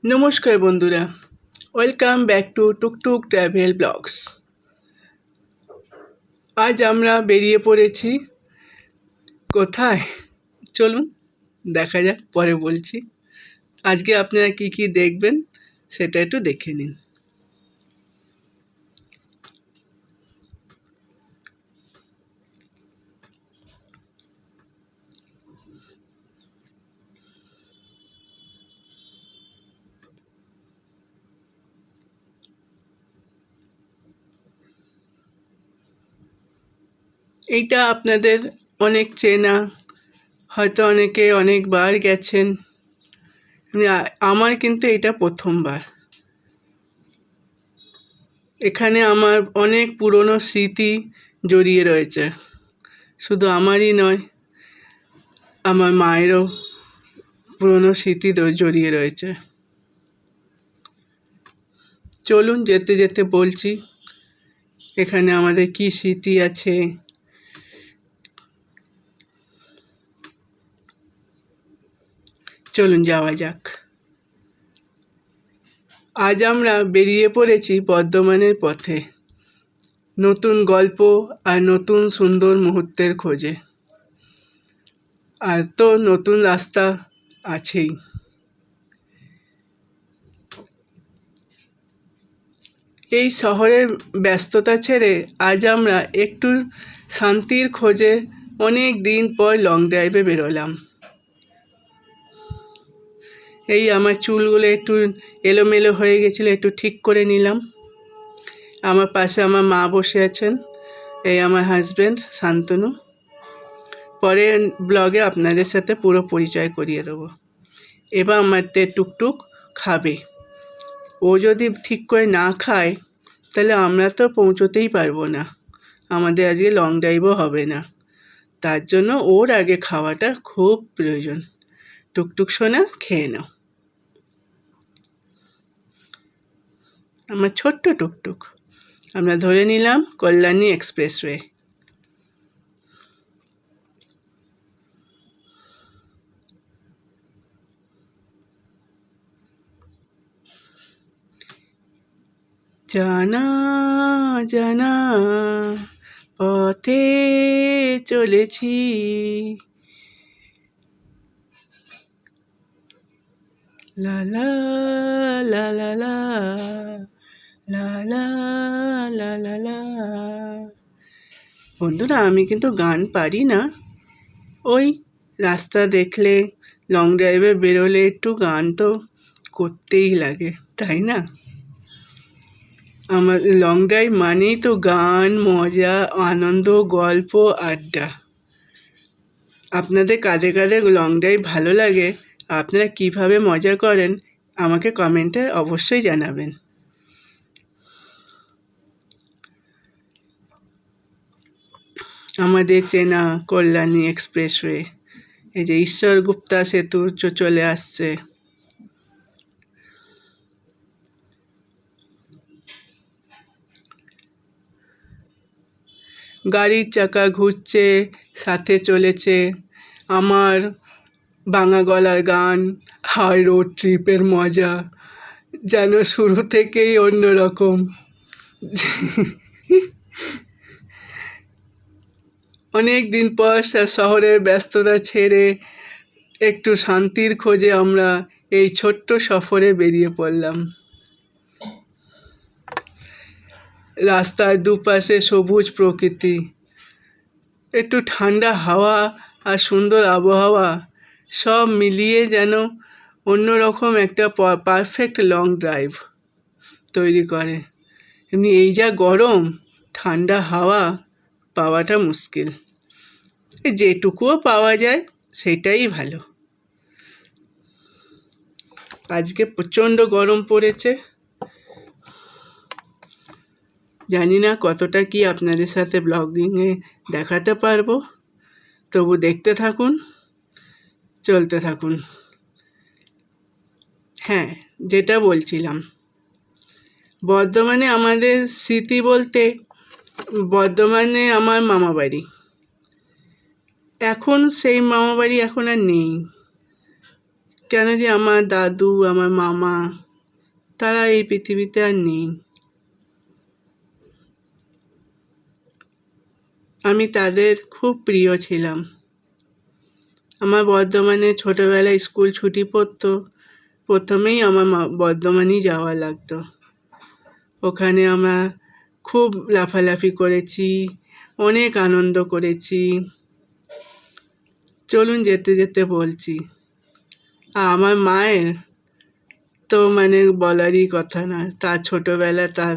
নমস্কার বন্ধুরা, welcome back to টুকটুক ট্রাভেল ব্লগস। আজ আমরা বেরিয়ে পড়েছি কোথায়? চলুন দেখা যাক, পরে বলছি। আজকে আপনারা কি কি দেখবেন সেটা একটু দেখে নিন। এইটা আপনাদের অনেক চেনা, হয়তো অনেকে অনেকবার গেছেন। আমার কিন্তু এটা প্রথমবার। এখানে আমার অনেক পুরনো স্মৃতি জড়িয়ে রয়েছে। শুধু আমারই নয়, আমার মায়েরও পুরনো স্মৃতি জড়িয়ে রয়েছে। চলুন যেতে যেতে বলছি এখানে আমাদের কি স্মৃতি আছে। চলুন যাওয়া যাক। আজ আমরা বেরিয়ে পড়েছি বর্ধমানের পথে, নতুন গল্প আর নতুন সুন্দর মুহূর্তের খোঁজে। আর তো নতুন রাস্তা আছেই। এই শহরের ব্যস্ততা ছেড়ে আজ আমরা একটু শান্তির খোঁজে অনেক দিন পর লং ড্রাইভে বেরোলাম। এই আমার চুলগুলো একটু এলোমেলো হয়ে গেছিলো, একটু ঠিক করে নিলাম। আমার পাশে আমার মা বসে আছেন, এই আমার হাজব্যান্ড শান্তনু। পরে ব্লগে আপনাদের সাথে পুরো পরিচয় করিয়ে দেবো। এবার আমাদের টুকটুক খাবে। ও যদি ঠিক করে না খায় তাহলে আমরা তো পৌঁছতেই পারবো না, আমাদের আজকে লং ড্রাইভও হবে না। তার জন্য ওর আগে খাওয়াটা খুব প্রয়োজন। টুকটুক সোনা, খেয়ে নাও। আমার ছোট্ট টুকটুক। আমরা ধরে নিলাম কল্যাণী এক্সপ্রেসওয়ে। জানা জানা পথে চলেছি, লা লা লা লা লা লা লা লা লা লা। বন্ধুরা, আমি কিন্তু গান পারি না। ওই রাস্তা দেখলে, লং ড্রাইভে বেরোলে একটু গান তো করতেই লাগে, তাই না? আমার লং ড্রাইভ মানেই তো গান, মজা, আনন্দ, গল্প, আড্ডা। আপনাদের কাঁধে কাঁধে লং ড্রাইভ ভালো লাগে? আপনারা কিভাবে মজা করেন আমাকে কমেন্টে অবশ্যই জানাবেন। আমাদের চেনা কল্যাণী এক্সপ্রেসওয়ে, এই যে ঈশ্বর গুপ্তা সেতু চলে আসছে। গাড়ির চাকা ঘুরছে, সাথে চলেছে আমার বাংলা গলার গান আর রোড ট্রিপের মজা, যেন শুরু থেকেই অন্যরকম। অনেক দিন পর শহরের ব্যস্ততা ছেড়ে একটু শান্তির খোঁজে আমরা এই ছোট্ট সফরে বেরিয়ে পড়লাম। রাস্তার দুপাশে সবুজ প্রকৃতি, একটু ঠান্ডা হাওয়া আর সুন্দর আবহাওয়া, সব মিলিয়ে যেন অন্যরকম একটা পারফেক্ট লং ড্রাইভ তৈরি করে। এমনি এই যা গরম, ঠান্ডা হাওয়া পাওয়াটা মুশকিল। যেটুকুও পাওয়া যায় সেটাই ভালো। আজকে প্রচণ্ড গরম পড়েছে। জানি না কতটা কি আপনাদের সাথে ব্লগিংয়ে দেখাতে পারবো, তবু দেখতে থাকুন, চলতে থাকুন। হ্যাঁ, যেটা বলছিলাম, বর্ধমানে আমাদের স্মৃতি বলতে, বর্ধমানে আমার মামাবাড়ি। এখন সেই মামাবাড়ি এখন আর নেই। কেন যে আমার দাদু, আমার মামা, তারা এই পৃথিবীতে আর নেই। আমি তাদের খুব প্রিয় ছিলাম। আমার বর্ধমানে ছোটোবেলায় স্কুল ছুটি পড়তো, প্রথমেই আমার বর্ধমানই যাওয়া লাগতো। ওখানে আমরা খুব লাফালাফি করেছি, অনেক আনন্দ করেছি। চলুন যেতে যেতে বলছি। আমার মায়ের তো মানে বলারই কথা না, তার ছোটোবেলা তার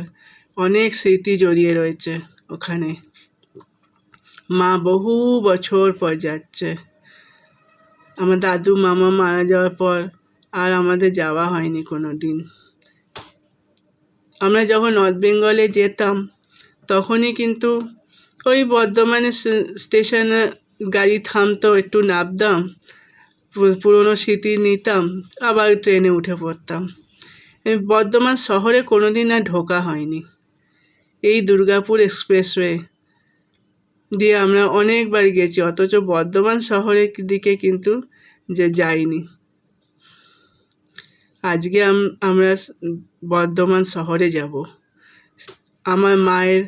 অনেক স্মৃতি জড়িয়ে রয়েছে ওখানে। মা বহু বছর পর যাচ্ছে। আমার দাদু মামা মারা যাওয়ার পর আর আমাদের যাওয়া হয়নি কোনো দিন। আমরা যখন নর্থ বেঙ্গলে যেতাম তখনই কিন্তু ওই বর্ধমানের স্টেশনে গাড়ি থামতো, একটু নামতাম, পুরনো স্মৃতি নিতাম, আবার ট্রেনে উঠে পড়তাম। বর্ধমান শহরে কোনো দিন আর ঢোকা হয়নি। এই দুর্গাপুর এক্সপ্রেসওয়ে দিয়ে আমরা অনেকবার গেছি, অথচ বর্ধমান শহরের দিকে কিন্তু যাইনি। আজকে আমরা বর্ধমান শহরে যাব, আমার মায়ের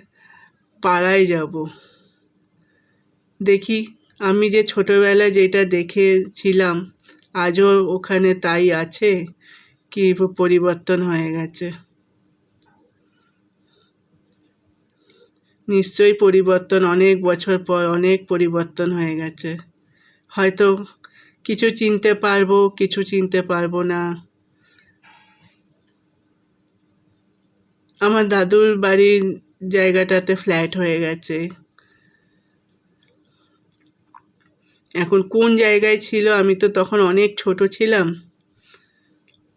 পাড়ায় যাব। দেখি আমি যে ছোটোবেলায় যেটা দেখেছিলাম আজও ওখানে তাই আছে কি পরিবর্তন হয়ে গেছে। নিশ্চয়ই পরিবর্তন, অনেক বছর পর অনেক পরিবর্তন হয়ে গেছে। হয়তো কিছু চিনতে পারবো, কিছু চিনতে পারবো না। আমার দাদুর বাড়ির জায়গাটাতে ফ্ল্যাট হয়ে গেছে। এখন কোন জায়গায় ছিল, আমি তো তখন অনেক ছোট ছিলাম,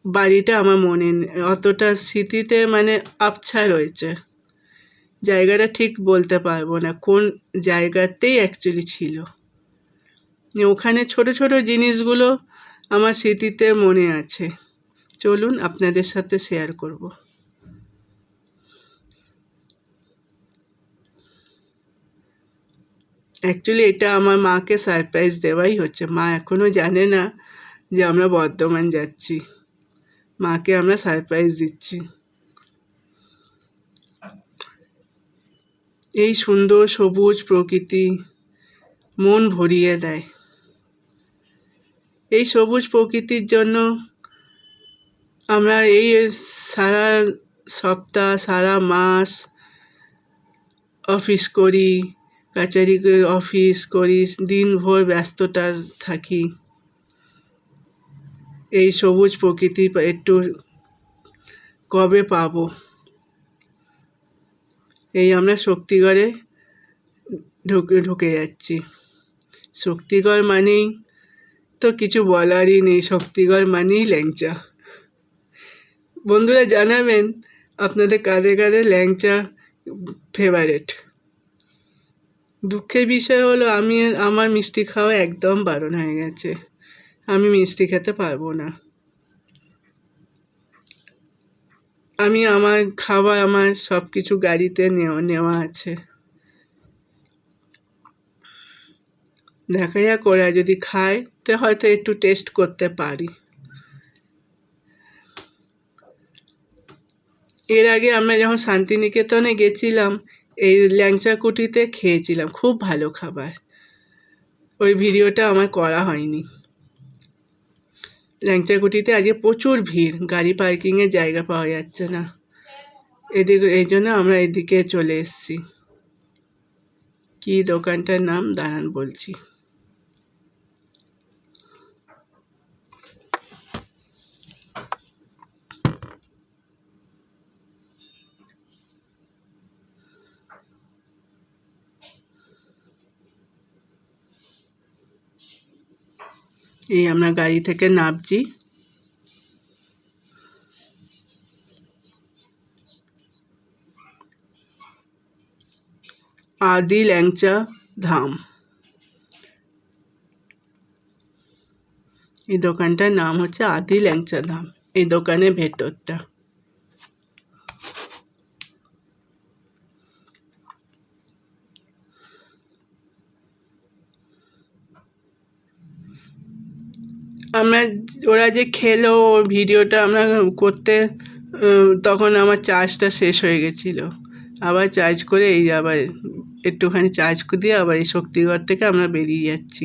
বাড়িটা আমার মনে অতটা স্মৃতিতে মানে আবছা রয়েছে। জায়গাটা ঠিক বলতে পারবো না কোন জায়গাতেই অ্যাকচুয়ালি ছিল। ওখানে ছোট ছোট জিনিসগুলো আমার স্মৃতিতে মনে আছে। চলুন আপনাদের সাথে শেয়ার করব। অ্যাকচুয়ালি এটা আমার মাকে সারপ্রাইজ দেওয়াই হচ্ছে। মা এখনও জানে না যে আমরা বর্ধমান যাচ্ছি। মাকে আমরা সারপ্রাইজ দিচ্ছি। এই সুন্দর সবুজ প্রকৃতি মন ভরিয়ে দেয়। এই সবুজ প্রকৃতির জন্য আমরা এই সারা সপ্তাহ, সারা মাস অফিস করি, কাছারি অফিস করি, দিনভর ব্যস্ততা থাকি। এই সবুজ প্রকৃতি একটু কবে পাবো? এই আমরা শক্তিগড়ে ঢুকে যাচ্ছি। শক্তিগড় মানেই তো কিছু বলারই নেই, শক্তিগড় মানেই ল্যাংচা। বন্ধুরা জানাবেন আপনাদের কাদের কাদের ল্যাংচা ফেভারেট। দুঃখের বিষয় হলো আমার মিষ্টি খাওয়া একদম বারণ হয়ে গেছে। আমি মিষ্টি খেতে পারবো না। আমার খাবার, আমার সব কিছু গাড়িতে নেওয়া আছে। দেখা যাক ওরা যদি খায় তো হয়তো একটু টেস্ট করতে পারি। এর আগে আমরা যখন শান্তিনিকেতনে গেছিলাম এই ল্যাংচা কুটিতে খেয়েছিলাম, খুব ভালো খাবার। ওই ভিডিওটা আমার করা হয়নি। ল্যাংচা কুটিতে আজকে প্রচুর ভিড়, গাড়ি পার্কিংয়ের জায়গা পাওয়া যাচ্ছে না। এই জন্য আমরা এদিকে চলে এসেছি। কি দোকানটার নাম দাঁড়ান বলছি। এই আমরা গাড়ি থেকে নামছি। আদি ল্যাংচা ধাম, এই দোকানটার নাম হচ্ছে আদি ল্যাংচা ধাম। এই দোকানের ভেতরটা আমরা ওরা যে খেলো ভিডিওটা আমরা করতে তখন আমার চার্জটা শেষ হয়ে গেছিলো, আবার চার্জ করে এই আবার একটুখানি চার্জ দিয়ে আবার এই শক্তিগড় থেকে আমরা বেরিয়ে যাচ্ছি।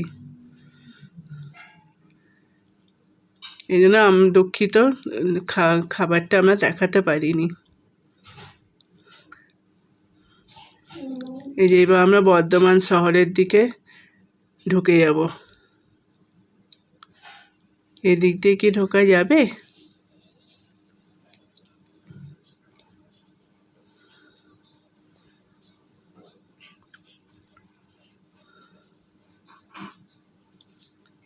এই জন্য আমি দুঃখিত, খাবারটা আমরা দেখাতে পারিনি। এই যে এবার আমরা বর্ধমান শহরের দিকে ঢুকে যাব। এদিক দিয়ে কি ঢোকা যাবে?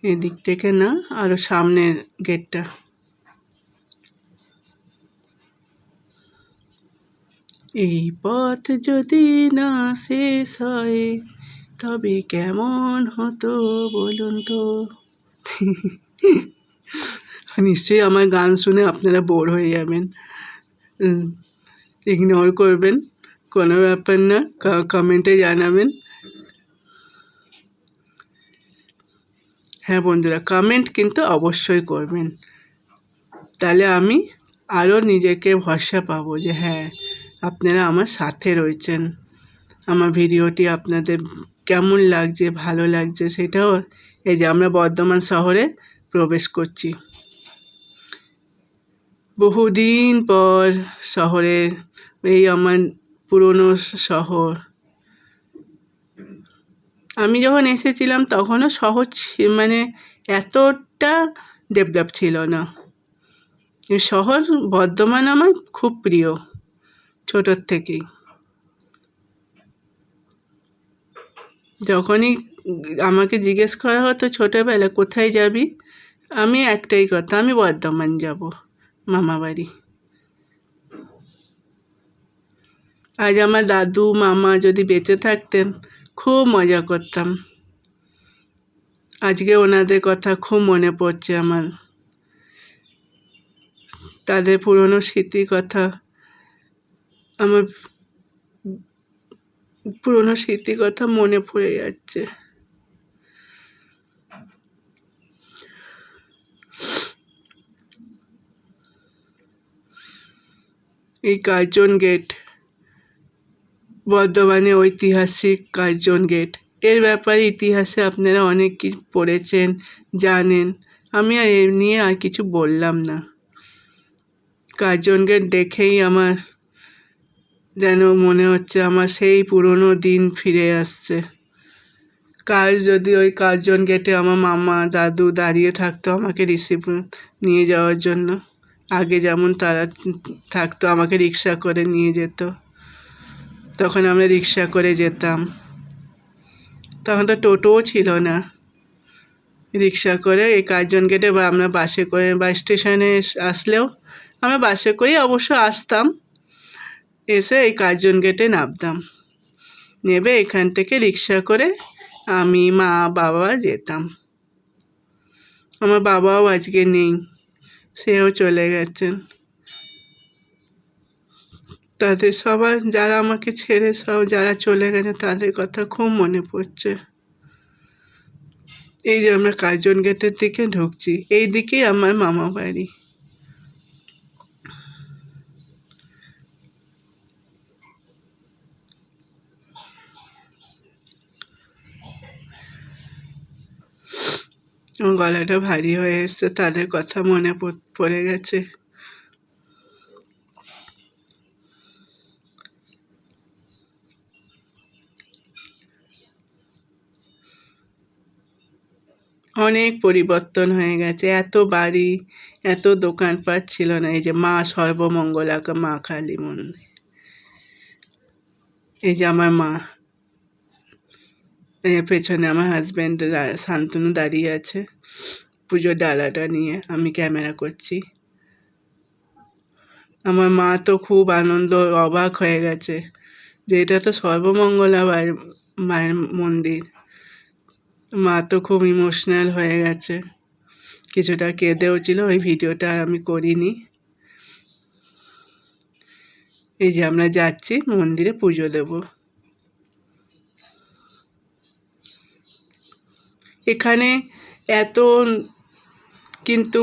এদিক থেকে না, আরো সামনের গেটটা। এই পথ যদি না শেষ হয় তবে কেমন হতো বলুন তো। নিশ্চয়ই আমার গান শুনে আপনারা বোর হয়ে যাবেন, ইগনোর করবেন, কোনো ব্যাপার না, কমেন্টে জানাবেন। হ্যাঁ বন্ধুরা, কমেন্ট কিন্তু অবশ্যই করবেন, তাহলে আমি আরও নিজেকে ভরসা পাবো যে হ্যাঁ আপনারা আমার সাথে রয়েছেন। আমার ভিডিওটি আপনাদের কেমন লাগছে, ভালো লাগছে সেটাও। এই যে আমরা বর্ধমান শহরে প্রবেশ করছি। বহুদিন পর শহরে, এই আমার পুরনো শহর। আমি যখন এসেছিলাম তখনও শহর মানে এতটা ডেভেলপ ছিল না। এই শহর বর্ধমান আমার খুব প্রিয় ছোটোর থেকেই। যখনই আমাকে জিজ্ঞেস করা হতো ছোটোবেলা কোথায় যাবি, আমি একটাই কথা, আমি বর্ধমান যাব মামা বাড়ি। আজ আমার দাদু মামা যদি বেঁচে থাকতেন খুব মজা করতাম। আজকে ওনাদের কথা খুব মনে পড়ছে আমার, তাদের পুরনো স্মৃতির কথা, আমার পুরনো স্মৃতির কথা মনে পড়ে যাচ্ছে। এই কার্জন গেট, বর্ধমানে ঐতিহাসিক কার্জন গেট, এর ব্যাপারে ইতিহাসে আপনারা অনেক কিছু পড়েছেন, জানেন, আমি আর এ নিয়ে আর কিছু বললাম না। কার্জন গেট দেখেই আমার যেন মনে হচ্ছে আমার সেই পুরনো দিন ফিরে আসছে। কাল যদি ওই কার্জন গেটে আমার মামা দাদু দাঁড়িয়ে থাকতো আমাকে রিসিভ নিয়ে যাওয়ার জন্য, আগে যেমন তারা থাকতো, আমাকে রিক্সা করে নিয়ে যেত, তখন আমরা রিক্সা করে যেতাম। তখন তো টোটোও ছিল না, রিক্সা করে এই কার্জন গেটে বা আমরা বাসে করে বা স্টেশনে আসলেও আমরা বাসে করেই অবশ্য আসতাম, এসে এই কার্জন গেটে নামতাম, নেবে এখান থেকে রিক্সা করে আমি মা বাবা যেতাম। আমার বাবাও আজকে নেই, সেও চলে গেছেন। তাদের সবার, যারা আমাকে ছেড়ে সব যারা চলে গেছে তাদের কথা খুব মনে পড়ছে। এই যে আমরা কার্জন গেটের দিকে ঢুকছি, এই দিকেই আমার মামা বাড়ি। আমার গলাটা ভারী হয়ে এসছে, তাদের কথা মনে পড়ে গেছে। অনেক পরিবর্তন হয়ে গেছে, এত বাড়ি এত দোকানপাট ছিল না। এই যে মা সর্বমঙ্গলা মা কালী মন্দির, এই যে আমার মা, পেছনে আমার হাজব্যান্ড শান্তনু দাঁড়িয়ে আছে পুজোর ডালাটা নিয়ে, আমি ক্যামেরা করছি। আমার মা তো খুব আনন্দ, অবাক হয়ে গেছে যে এটা তো সর্বমঙ্গলা মায়ের মন্দির। মা তো খুব ইমোশনাল হয়ে গেছে, কিছুটা কেঁদেও ছিল, ওই ভিডিওটা আমি করিনি। এই যে আমরা যাচ্ছি মন্দিরে পুজো দেব। এখানে এত কিন্তু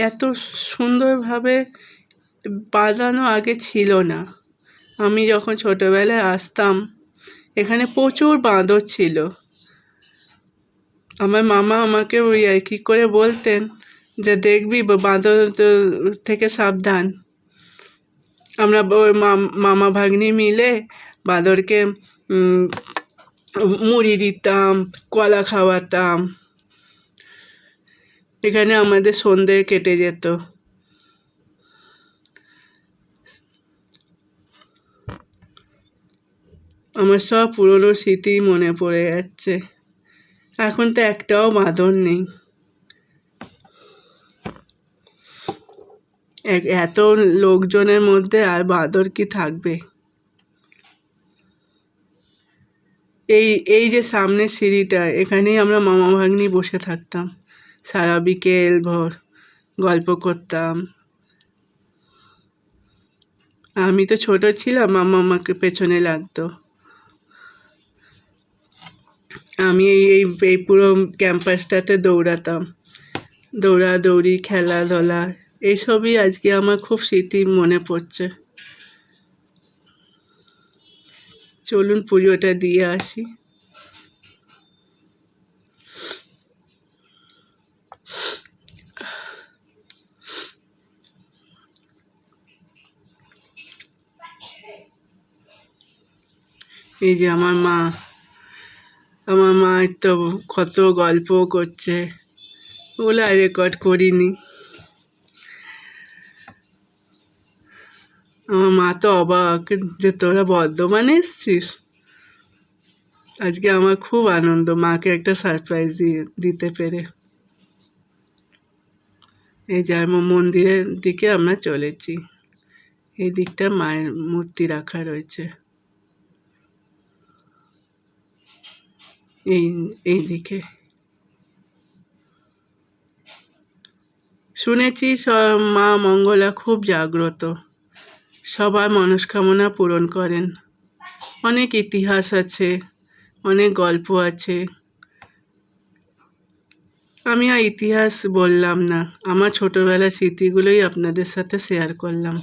এত সুন্দরভাবে বাঁধানো আগে ছিল না। আমি যখন ছোটোবেলায় আসতাম এখানে প্রচুর বাঁদর ছিল। আমার মামা আমাকে ওই আর কি করে বলতেন যে দেখবি বাঁদর থেকে সাবধান। আমরা ওই মামা ভাগ্নি মিলে বাঁদরকে মুড়ি দিতাম, কলা খাওয়াতাম। এখানে আমাদের সন্ধে কেটে যেত। আমার সব পুরনো স্মৃতি মনে পড়ে যাচ্ছে। এখন তো একটাও বাঁদর নেই। এত লোকজনের মধ্যে আর বাঁদর কি থাকবে? এই যে সামনের সিঁড়িটা, এখানেই আমরা মামা ভাগ্নি বসে থাকতাম, সারা বিকেল ভর গল্প করতাম। আমি তো ছোট ছিলাম, মামা আমাকে পেছনে লাগতো। আমি এই পুরো ক্যাম্পাসটাতে দৌড়াতাম, দৌড়াদৌড়ি, খেলাধুলা, এইসবই আজকে আমার খুব স্মৃতি মনে পড়ছে। চলুন পুজোটা দিয়ে আসি। এই যে আমার মা তো কত গল্প করছে, ওগুলো আর রেকর্ড করিনি। আমার মা তো অবাক যে তোরা বর্ধমানে এসছিস। আজকে আমার খুব আনন্দ মাকে একটা সারপ্রাইজ দিতে পেরে। এই যে আমার মন্দিরের দিকে আমরা চলেছি। এই দিকটা মায়ের মূর্তি রাখা রয়েছে। এই দিকে শুনেছি মা মঙ্গলা খুব জাগ্রত, সবার মনস্কামনা পূরণ করেন। অনেক ইতিহাস আছে, অনেক গল্প আছে। আমি আর ইতিহাস বললাম না, আমার ছোটবেলার স্মৃতিগুলোই আপনাদের সাথে শেয়ার করলাম।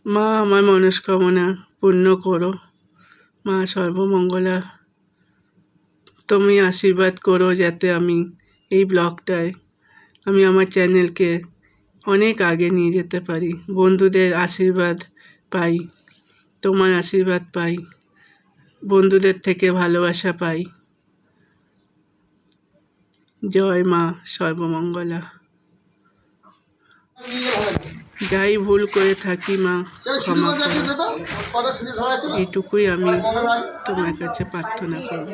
মা আমার মনস্কামনা পূর্ণ করো। মা সর্বমঙ্গলা, তুমি আশীর্বাদ করো যাতে আমি এই ব্লগটায় আমি আমার চ্যানেলকে অনেক আগে নিয়ে যেতে পারি। বন্ধুদের আশীর্বাদ পাই, তোমার আশীর্বাদ পাই, বন্ধুদের থেকে ভালোবাসা পাই। জয় মা সর্বমঙ্গলা। যাই ভুল করে থাকি মা ক্ষমা করো। এইটুকুই আমি তোমার কাছে প্রার্থনা করব।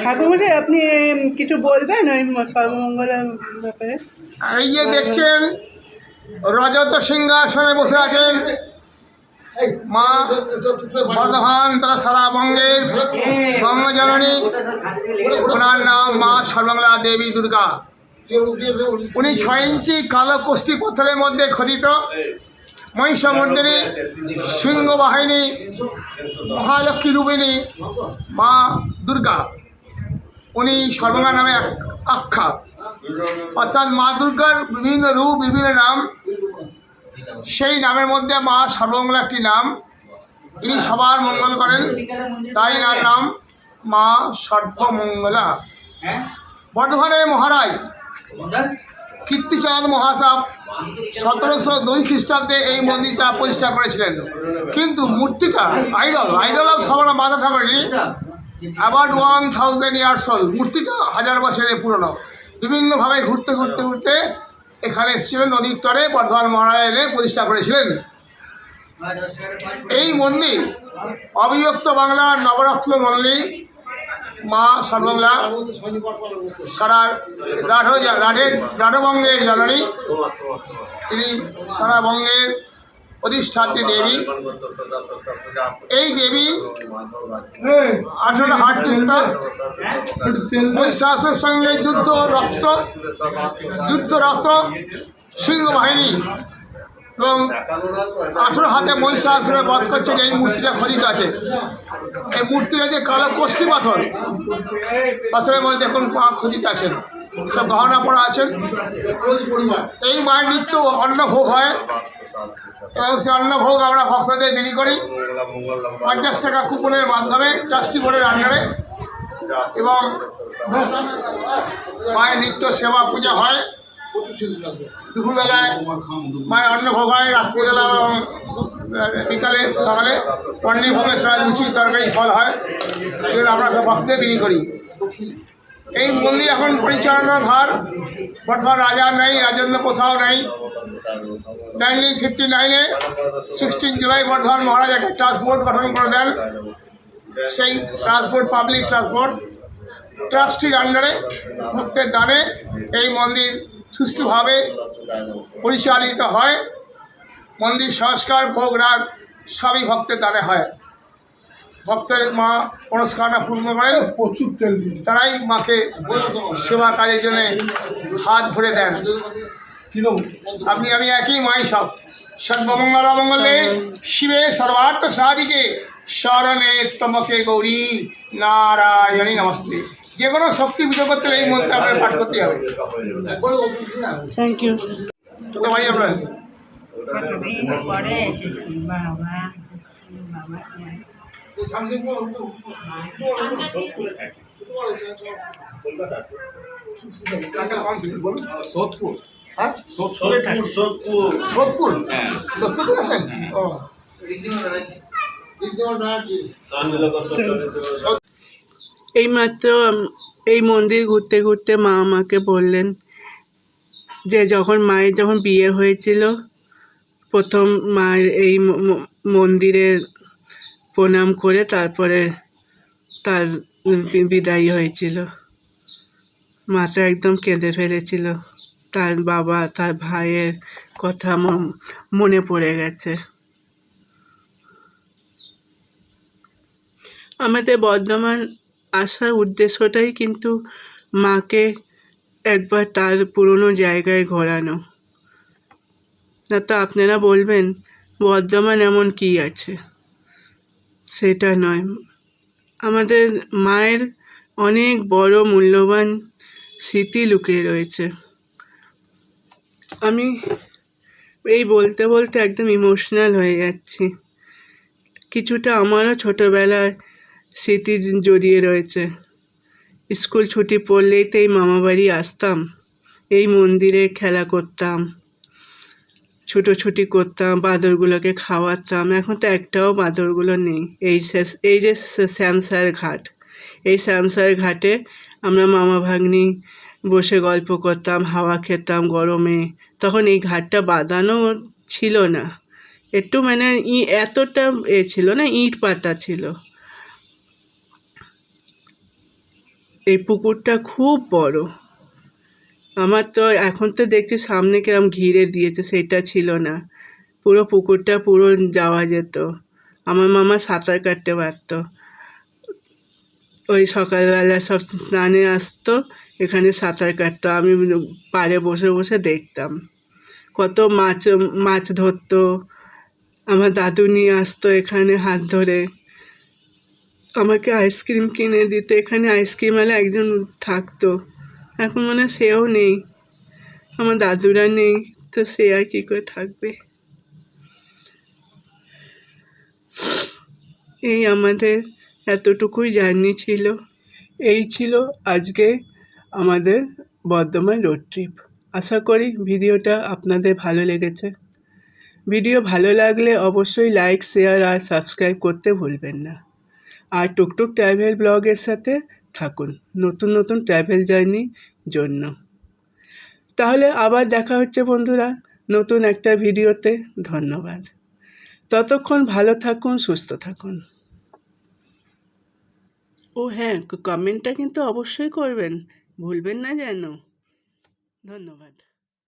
ঠাকুরমশাই আপনি কিছু বলবেন ওই সর্বমঙ্গলার ব্যাপারে? এই যে দেখছেন রজত সিংহাসনে বসে আছেন মা বর্ধমান তথা সারা বঙ্গের বঙ্গজননী। ওনার নাম মা সর্বমঙ্গলা দেবী দুর্গা। উনি 6 ইঞ্চি কালো কষ্টি পাথরের মধ্যে খোদিত মহিষমর্দিনী সিংহবাহিনী মহালক্ষ্মী রূপিণী মা দুর্গা। উনি সর্বমঙ্গলা নামে আখ্যা, অর্থাৎ মা দুর্গার বিভিন্ন রূপ, বিভিন্ন নাম। সেই নামের মধ্যে মা সর্বমঙ্গলা একটি নাম। তিনি সবার মঙ্গল করেন, তাই এনার নাম মা সর্বমঙ্গলা। বর্ধমানের মহারাজ কীর্তিচাঁদ মহাতাপ 1702 খ্রিস্টাব্দে এই মন্দিরটা প্রতিষ্ঠা করেছিলেন। কিন্তু মূর্তিটা আইডল অফ সর্বমঙ্গলা মাতা ঠাকুরানী অ্যাবাউট 1000 ইয়ার্স ওল্ড। মূর্তিটা 1000 বছরের পুরনো। বিভিন্নভাবে ঘুরতে ঘুরতে ঘুরতে এখানে এসেছিলেন, নদীর তরে বর্ধমান মহারাজ এনে প্রতিষ্ঠা করেছিলেন। এই মন্দির অবিভক্ত বাংলার নবরত্ন মন্দির। মা সর্বমঙ্গলা সারা রাঢ়বঙ্গের জননী। তিনি সারা বঙ্গের অধিষ্ঠাত্রী দেবী। এই দেবী 18 হাত যুক্ত, মহিষাসুরের সঙ্গে যুদ্ধ রক্ত সিংহবাহিনী এবং 18 হাতে মহিষাসুরের বধ করছেন এই মূর্তিটা খরিদ আছে। এই মূর্তিটা যে কালো কোষ্ঠী পাথর, পাথরের মধ্যে দেখুন পা খরিদ আছেন, সব গহনা পড়া আছেন। এই মায়ের নিত্য অন্নভোগ হয় এবং সেই অন্নভোগ আমরা ভক্তদের বিলি করি 50 টাকা কুপনের মাধ্যমে ট্রাস্টি বোর্ডের আন্ডারে, এবং মায়ের নিত্য সেবা পূজা হয়। দুপুরবেলায় মায়ের অন্নভোগ হয়, রাত্রিবেলা এবং বিকালে সকালে অন্নভোগের সময় লুচি তরকারি ফল হয়, এগুলো আমরা ভক্তদের বিলি করি। এই মন্দির এখন পরিচালনার ভার বর্তমান রাজার নেই, রাজন্য কোথাও নেই। 1959-এ 16 জুলাই বর্ধমান মহারাজ একটা ট্রান্সপোর্ট গঠন করে দেন। সেই ট্রান্সপোর্ট পাবলিক ট্রান্সপোর্ট ট্রাস্টির আন্ডারে ভক্তের দানে এই মন্দির সুষ্ঠুভাবে পরিচালিত হয়। মন্দির সংস্কার ভোগ রাগ সবই ভক্তের দানে হয়। ভক্তের মা মনস্কামনা পূর্ণ করেন, প্রচুর তেল তারাই মাকে সেবা কাজের জন্য হাত ভরে দেন। আপনি আমি একই মাই সব। সর্বমঙ্গল মঙ্গলে শিবে সর্বার্থ সাধিকে শরণে তোমাকে গৌরী নারায়ণী নমস্তে। যে কোনো শক্তি পুজো করতে এই মন্ত্র আপনার পাঠ করতে হবে। Thank you. তোকে বাড়ি আপনার সোদপুর, হ্যাঁ সোদপুর আছেন। ও এইমাত্র এই মন্দির ঘুরতে ঘুরতে মা আমাকে বললেন যে মায়ের যখন বিয়ে হয়েছিল প্রথম মায়ের এই মন্দিরে প্রণাম করে তারপরে তার বিদায় হয়েছিল। মাটা একদম কেঁদে ফেলেছিল, তার বাবা তার ভাইয়ের কথা মনে পড়ে গেছে। আমাদের বর্ধমান আসার উদ্দেশ্যটাই কিন্তু মাকে একবার তার পুরনো জায়গায় ঘোরানো। না তো আপনারা বলবেন বর্ধমান এমন কী আছে, সেটা নয়। আমাদের মায়ের অনেক বড় মূল্যবান স্মৃতি লুকিয়ে রয়েছে। আমি এই বলতে বলতে একদম ইমোশনাল হয়ে যাচ্ছি। কিছুটা আমারও ছোটোবেলায় স্মৃতি জড়িয়ে রয়েছে। স্কুল ছুটি পড়লেই তো এই মামাবাড়ি আসতাম, এই মন্দিরে খেলা করতাম, ছুটোছুটি করতাম, বাঁদরগুলোকে খাওয়াতাম। এখন তো একটাও বাঁদরগুলো নেই। এই যে শ্যামসার ঘাট, এই শ্যামসার ঘাটে আমরা মামা ভাগ্নি বসে গল্প করতাম, হাওয়া খেতাম গরমে। তখন এই ঘাটটা বাঁধানো ছিল না, একটু মানে এতটা ছিল না, ইট পাতা ছিল। এই পুকুরটা খুব বড়। আমার তো এখন তো দেখছি সামনে কিরম ঘিরে দিয়েছে, সেটা ছিল না। পুরো পুকুরটা পুরো যাওয়া যেত। আমার মামা সাঁতার কাটতে পারতো। ওই সকালবেলা সব স্নানে আসতো, এখানে সাঁতার কাটতো, আমি পাড়ে বসে বসে দেখতাম। কত মাছ ধরতো। আমার দাদু নিয়ে আসতো এখানে হাত ধরে, আমাকে আইসক্রিম কিনে দিত। এখানে আইসক্রিমওয়ালা একজন থাকতো, এখন মনে হয় সেও নেই। আমার দাদুরা নেই, তো সে আর কী করে থাকবে। এই আমাদের এতটুকুই জার্নি ছিল। এই ছিল আজকে আমাদের বর্ধমান রোড ট্রিপ। আশা করি ভিডিওটা আপনাদের ভালো লেগেছে। ভিডিও ভালো লাগলে অবশ্যই লাইক, শেয়ার আর সাবস্ক্রাইব করতে ভুলবেন না। আর টুকটুক ট্রাভেল ব্লগের সাথে থাকুন নতুন নতুন ট্রাভেল জার্নির জন্য। তাহলে আবার দেখা হচ্ছে বন্ধুরা নতুন একটা ভিডিওতে। ধন্যবাদ। ততক্ষণ ভালো থাকুন, সুস্থ থাকুন। ও হ্যাঁ, কমেন্টটা কিন্তু অবশ্যই করবেন, ভুলবেন না যেন। ধন্যবাদ।